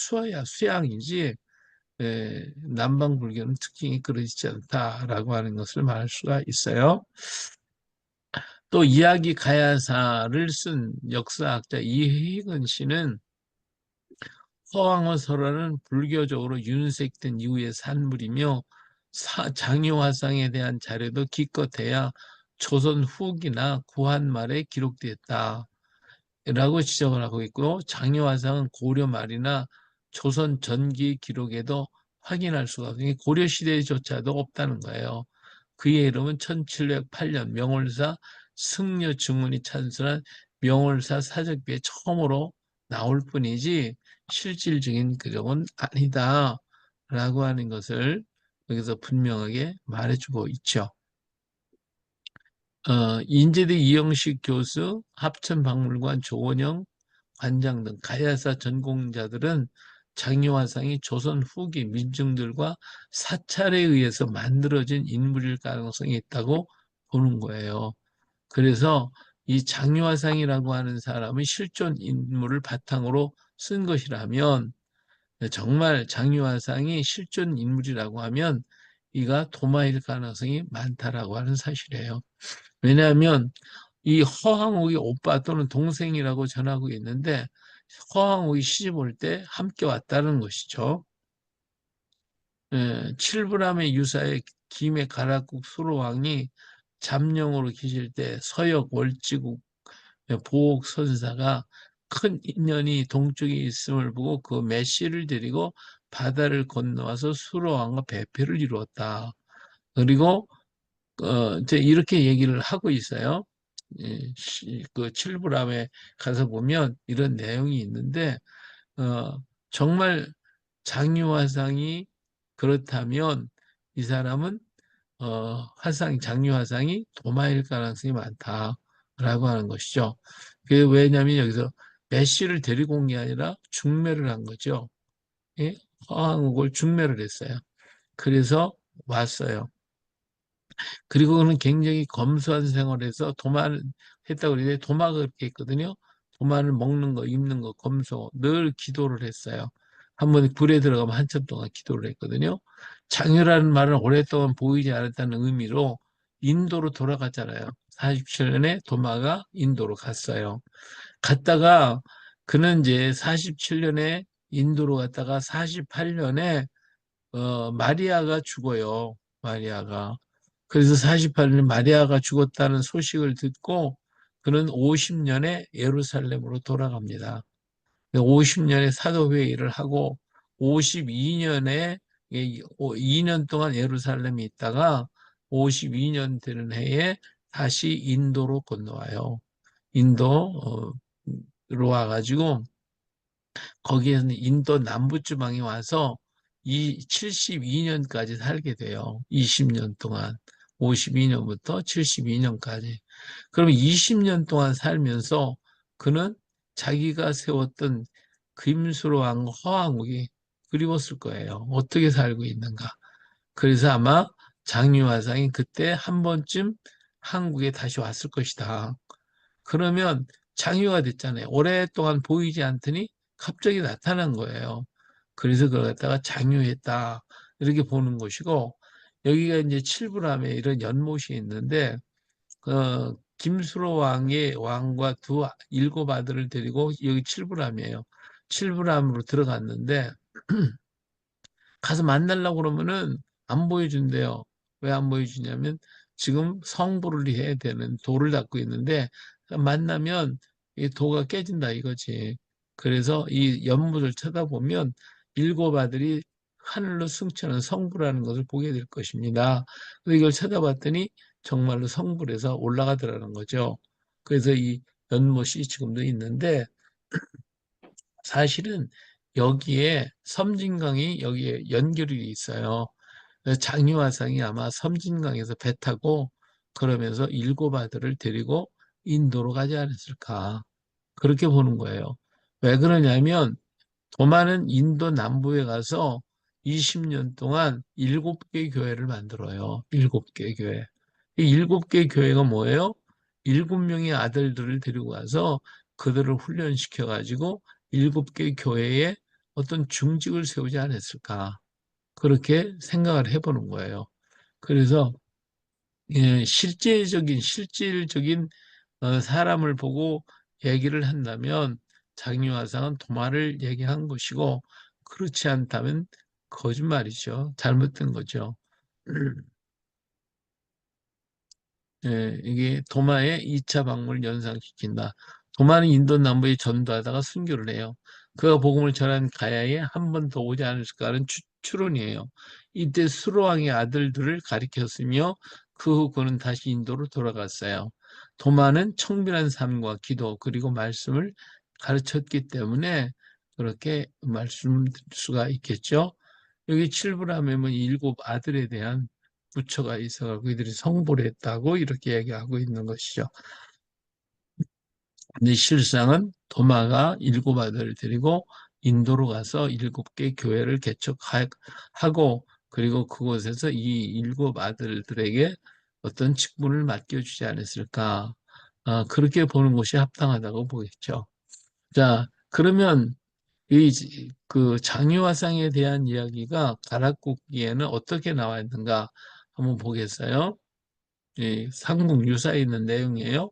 S1: 수양이지 남방 불교는 특징이 그러지 않다라고 하는 것을 말할 수가 있어요. 또 이야기 가야사를 쓴 역사학자 이희근 씨는 허황어설화는 불교적으로 윤색된 이후의 산물이며 장유화상에 대한 자료도 기껏해야 조선 후기나 구한 말에 기록되었다. 라고 지적을 하고 있고 장유화상은 고려 말이나 조선 전기 기록에도 확인할 수가 없으니 고려 시대조차도 없다는 거예요. 그의 이름은 1708년 명월사 승려 증훈이 찬설한 명월사 사적비에 처음으로 나올 뿐이지 실질적인 기록은 아니다. 라고 하는 것을 여기서 분명하게 말해주고 있죠. 인제대 이영식 교수, 합천박물관 조원영 관장 등 가야사 전공자들은 장유화상이 조선 후기 민중들과 사찰에 의해서 만들어진 인물일 가능성이 있다고 보는 거예요. 그래서 이 장유화상이라고 하는 사람은 실존 인물을 바탕으로 쓴 것이라면 정말 장유화상이 실존 인물이라고 하면 이가 도마일 가능성이 많다라고 하는 사실이에요. 왜냐하면 이 허황옥이 오빠 또는 동생이라고 전하고 있는데 허황옥이 시집 올 때 함께 왔다는 것이죠. 칠부람의 유사의 김해 가락국 수로왕이 잠룡으로 계실 때 서역 월지국 보옥 선사가 큰 인연이 동쪽에 있음을 보고 그 메시를 데리고 바다를 건너와서 수로왕과 배패를 이루었다. 그리고 이제 이렇게 얘기를 하고 있어요. 그 칠부람에 가서 보면 이런 내용이 있는데 어, 정말 장유화상이 그렇다면 이 사람은 장유화상이 도마일 가능성이 많다라고 하는 것이죠. 그 왜냐하면 여기서 메시를 데리고 온 게 아니라 중매를 한 거죠. 예? 허황옥을 중매를 했어요. 그래서 왔어요. 그리고 그는 굉장히 검소한 생활에서 도마를 했다고 그러는데 도마가 그렇게 있거든요. 도마를 먹는 거, 입는 거, 검소. 늘 기도를 했어요. 한 번 굴에 들어가면 한참 동안 기도를 했거든요. 장유라는 말은 오랫동안 보이지 않았다는 의미로 인도로 돌아갔잖아요. 47년에 도마가 인도로 갔어요. 갔다가 그는 이제 47년에 인도로 갔다가 48년에 마리아가 죽어요. 마리아가. 그래서 48년 마리아가 죽었다는 소식을 듣고 그는 50년에 예루살렘으로 돌아갑니다. 50년에 사도회의를 하고 52년에 2년 동안 예루살렘에 있다가 52년 되는 해에 다시 인도로 건너와요. 인도로 와가지고 거기에서는 인도 남부지방에 와서 이 72년까지 살게 돼요. 20년 동안. 52년부터 72년까지. 그럼 20년 동안 살면서 그는 자기가 세웠던 김수로 왕 허왕국이 그리웠을 거예요. 어떻게 살고 있는가. 그래서 아마 장유화상이 그때 한 번쯤 한국에 다시 왔을 것이다. 그러면 장유가 됐잖아요. 오랫동안 보이지 않더니 갑자기 나타난 거예요. 그래서 그걸 갖다가 장유했다. 이렇게 보는 것이고, 여기가 이제 칠부람에 이런 연못이 있는데, 김수로 왕의 왕과 일곱 아들을 데리고 여기 칠부람이에요. 칠부람으로 들어갔는데, 가서 만나려고 그러면은 안 보여준대요. 왜 안 보여주냐면 지금 성불을 해야 되는 도를 닦고 있는데 만나면 이 도가 깨진다 이거지. 그래서 이 연못을 쳐다보면 일곱 아들이 하늘로 승천한 성불하는 것을 보게 될 것입니다. 그래서 이걸 쳐다봤더니 정말로 성불해서 올라가더라는 거죠. 그래서 이 연못이 지금도 있는데 사실은 여기에 섬진강이 여기에 연결이 있어요. 그래서 장유화상이 아마 섬진강에서 배 타고 그러면서 일곱 아들을 데리고 인도로 가지 않았을까. 그렇게 보는 거예요. 왜 그러냐면 도마는 인도 남부에 가서 20년 동안 7개 교회를 만들어요. 7개 교회. 이 7개 교회가 뭐예요? 7명의 아들들을 데리고 가서 그들을 훈련시켜 가지고 7개 교회에 어떤 중직을 세우지 않았을까. 그렇게 생각을 해보는 거예요. 그래서 예, 실질적인 사람을 보고 얘기를 한다면 장유화상은 도마를 얘기한 것이고 그렇지 않다면 거짓말이죠. 잘못된 거죠. 예, 이게 도마의 2차 방문을 연상시킨다. 도마는 인도 남부에 전도하다가 순교를 해요. 그가 복음을 전한 가야에 한 번 더 오지 않을까 하는 추론이에요. 이때 수로왕의 아들들을 가리켰으며 그 후 그는 다시 인도로 돌아갔어요. 도마는 청결한 삶과 기도 그리고 말씀을 가르쳤기 때문에 그렇게 말씀드릴 수가 있겠죠. 여기 칠부라면 일곱 아들에 대한 부처가 있어서 그들이 성불을 했다고 이렇게 얘기하고 있는 것이죠. 근데 실상은 도마가 일곱 아들을 데리고 인도로 가서 7개 교회를 개척하고 그리고 그곳에서 이 일곱 아들들에게 어떤 직분을 맡겨주지 않았을까. 그렇게 보는 것이 합당하다고 보겠죠. 자, 그러면 그 장유화상에 대한 이야기가 가락국기에는 어떻게 나와 있는가 한번 보겠어요. 삼국유사에 있는 내용이에요.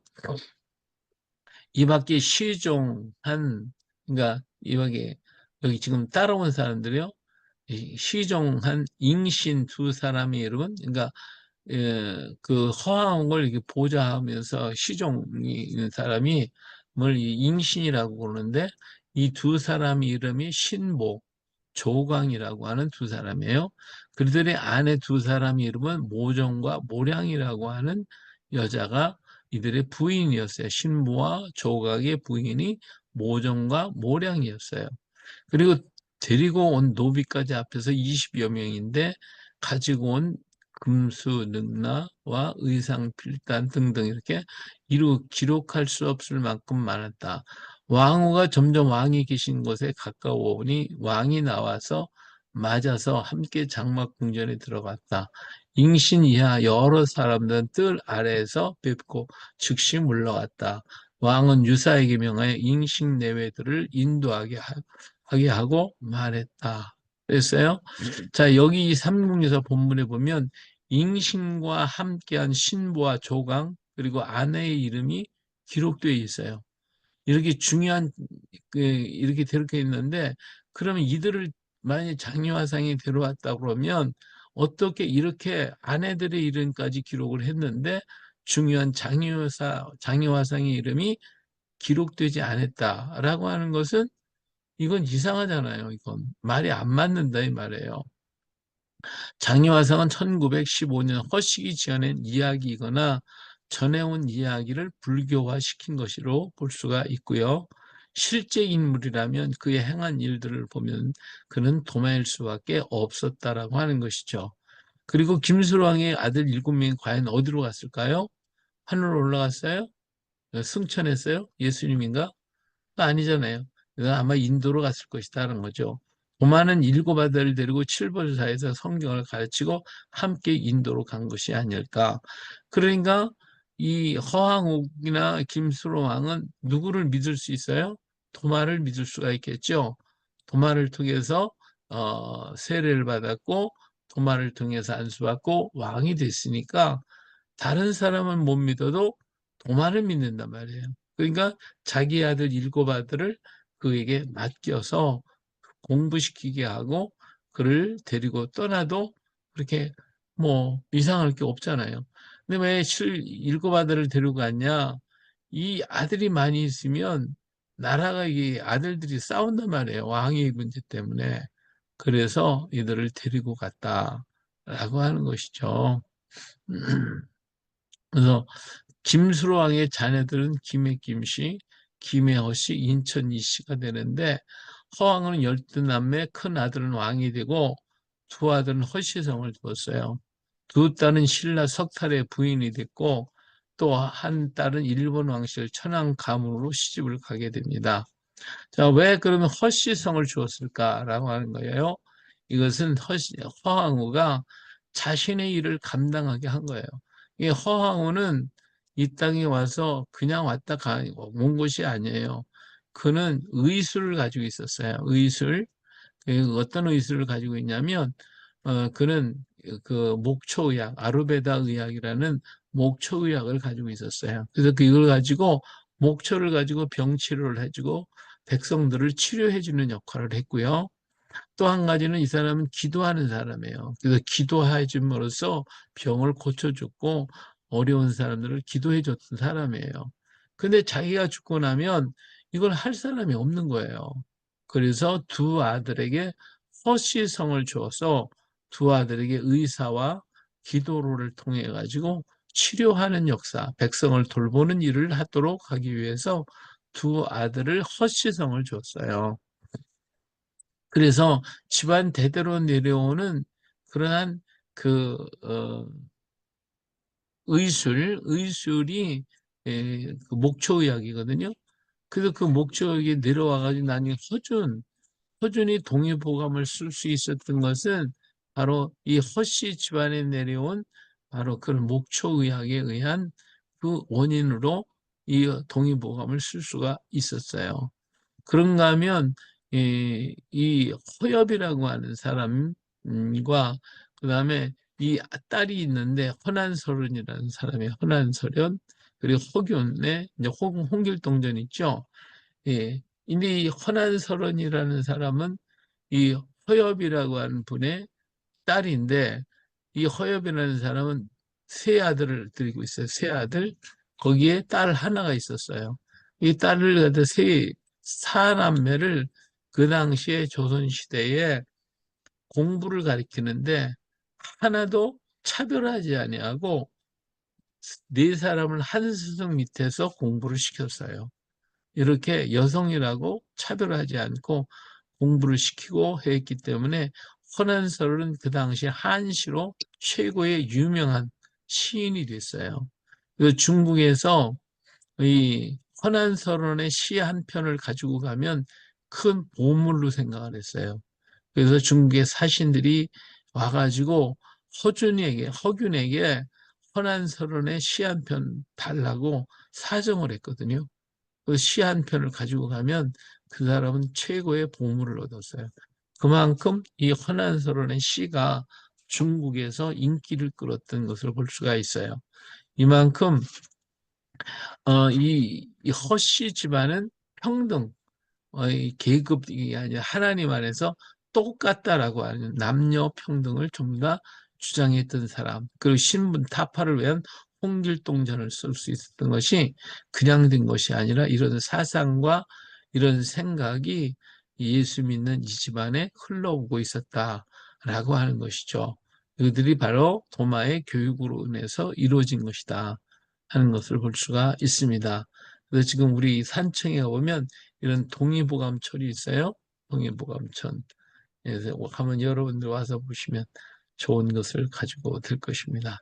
S1: 이 밖에 시종한, 그러니까 이 밖에 여기 지금 따라온 사람들이요. 시종한 잉신 두 사람의 이름은, 그러니까 그 허황을 이렇게 보좌하면서 시종이 있는 사람이 뭘 잉신이라고 그러는데 이 두 사람 이름이 신보, 조광이라고 하는 두 사람이에요. 그들의 아내 두 사람 이름은 모정과 모량이라고 하는 여자가 이들의 부인이었어요. 신부와 조각의 부인이 모정과 모량이었어요. 그리고 데리고 온 노비까지 앞에서 20여 명인데 가지고 온 금수 능라와 의상 필단 등등 이렇게 기록할 수 없을 만큼 많았다. 왕후가 점점 왕이 계신 곳에 가까워 오니 왕이 나와서 맞아서 함께 장막 궁전에 들어갔다. 잉신 이하 여러 사람들은 뜰 아래에서 뵙고 즉시 물러갔다. 왕은 유사에게 명하여 잉신 내외들을 인도하게 하게 하고 말했다. 그랬어요. 자, 여기 이 삼국유사 본문에 보면 잉신과 함께한 신부와 조강 그리고 아내의 이름이 기록되어 있어요. 이렇게 중요한 이렇게 되어 있는데 그러면 이들을 만약에 장유화상이 데려왔다 그러면 어떻게 이렇게 아내들의 이름까지 기록을 했는데 중요한 장유화상의 이름이 기록되지 않았다라고 하는 것은 이건 이상하잖아요. 이건 말이 안 맞는다 이 말이에요. 장유화상은 1915년 허식이 지어낸 이야기이거나 전해온 이야기를 불교화시킨 것으로 볼 수가 있고요. 실제 인물이라면 그의 행한 일들을 보면 그는 도마일 수밖에 없었다라고 하는 것이죠. 그리고 김수왕의 아들 7명이 과연 어디로 갔을까요? 하늘로 올라갔어요? 승천했어요? 예수님인가? 아니잖아요. 그건 아마 인도로 갔을 것이다라는 거죠. 도마는 7아들을 데리고 칠벌사에서 성경을 가르치고 함께 인도로 간 것이 아닐까. 그러니까 이 허황옥이나 김수로 왕은 누구를 믿을 수 있어요? 도마를 믿을 수가 있겠죠. 도마를 통해서 세례를 받았고 도마를 통해서 안수받고 왕이 됐으니까 다른 사람은 못 믿어도 도마를 믿는단 말이에요. 그러니까 자기 아들 7아들을 그에게 맡겨서 공부시키게 하고 그를 데리고 떠나도 그렇게 뭐 이상할 게 없잖아요. 근데 왜 7아들을 데리고 갔냐? 이 아들이 많이 있으면 나라가 이 아들들이 싸운단 말이에요. 왕의 문제 때문에. 그래서 이들을 데리고 갔다라고 하는 것이죠. 그래서 김수로왕의 자녀들은 김해김씨, 김해허씨, 인천이씨가 되는데 허왕은 12남매 큰 아들은 왕이 되고 두 아들은 허씨성을 두었어요. 두 딸은 신라 석탈의 부인이 됐고 또 한 딸은 일본 왕실 천황 가문으로 시집을 가게 됩니다. 자, 왜 그러면 허씨성을 주었을까라고 하는 거예요. 이것은 허황우가 자신의 일을 감당하게 한 거예요. 이 허황우는 이 땅에 와서 그냥 온 것이 아니에요. 그는 의술을 가지고 있었어요. 의술. 어떤 의술을 가지고 있냐면, 그는 그 목초의학, 아르베다 의학이라는 목초의학을 가지고 있었어요. 그래서 그걸 가지고 목초를 가지고 병 치료를 해주고 백성들을 치료해주는 역할을 했고요. 또 한 가지는 이 사람은 기도하는 사람이에요. 그래서 기도해 줌으로써 병을 고쳐줬고 어려운 사람들을 기도해 줬던 사람이에요. 근데 자기가 죽고 나면 이걸 할 사람이 없는 거예요. 그래서 두 아들에게 허시성을 주어서 두 아들에게 의사와 기도를 통해 가지고 치료하는 역사, 백성을 돌보는 일을 하도록 하기 위해서 두 아들을 허시성을 줬어요. 그래서 집안 대대로 내려오는 그러한 그, 의술이 그 목초의학이거든요. 그래서 그 목초의학이 내려와가지고 나중에 허준이 동의보감을 쓸 수 있었던 것은 바로 이 허씨 집안에 내려온 바로 그런 목초의학에 의한 그 원인으로 이 동의보감을 쓸 수가 있었어요. 그런가 하면 이 허엽이라고 하는 사람과 그다음에 이 딸이 있는데 허난설은이라는 사람이 허난설현 그리고 허균의 이제 홍길동전 있죠. 예. 근데 이 허난설은이라는 사람은 이 허엽이라고 하는 분의 딸인데 이 허엽이라는 사람은 세 아들을 들이고 있어요. 세 아들. 거기에 딸 하나가 있었어요. 이 딸을 갖다 사남매를 그 당시에 조선시대에 공부를 가리키는데 하나도 차별하지 아니하고 네 사람을 한 스승 밑에서 공부를 시켰어요. 이렇게 여성이라고 차별하지 않고 공부를 시키고 했기 때문에 허난설은 그 당시 한시로 최고의 유명한 시인이 됐어요. 그래서 중국에서 이 허난설원의 시 한 편을 가지고 가면 큰 보물로 생각을 했어요. 그래서 중국의 사신들이 와가지고 허균에게 허난설원의 시 한 편 달라고 사정을 했거든요. 그 시 한 편을 가지고 가면 그 사람은 최고의 보물을 얻었어요. 그만큼 이 허난설원의 시가 중국에서 인기를 끌었던 것을 볼 수가 있어요. 이만큼 이 허씨 집안은 평등, 이 계급이 아니라 하나님 안에서 똑같다라고 하는 남녀 평등을 전부 다 주장했던 사람, 그리고 신분 타파를 위한 홍길동전을 쓸 수 있었던 것이 그냥 된 것이 아니라 이런 사상과 이런 생각이 예수 믿는 이 집안에 흘러오고 있었다라고 하는 것이죠. 그들이 바로 도마의 교육으로 인해서 이루어진 것이다 하는 것을 볼 수가 있습니다. 그래서 지금 우리 산청에 보면 이런 동의보감철이 있어요. 동의보감천. 그래서 한번 여러분들 와서 보시면 좋은 것을 가지고 될 것입니다.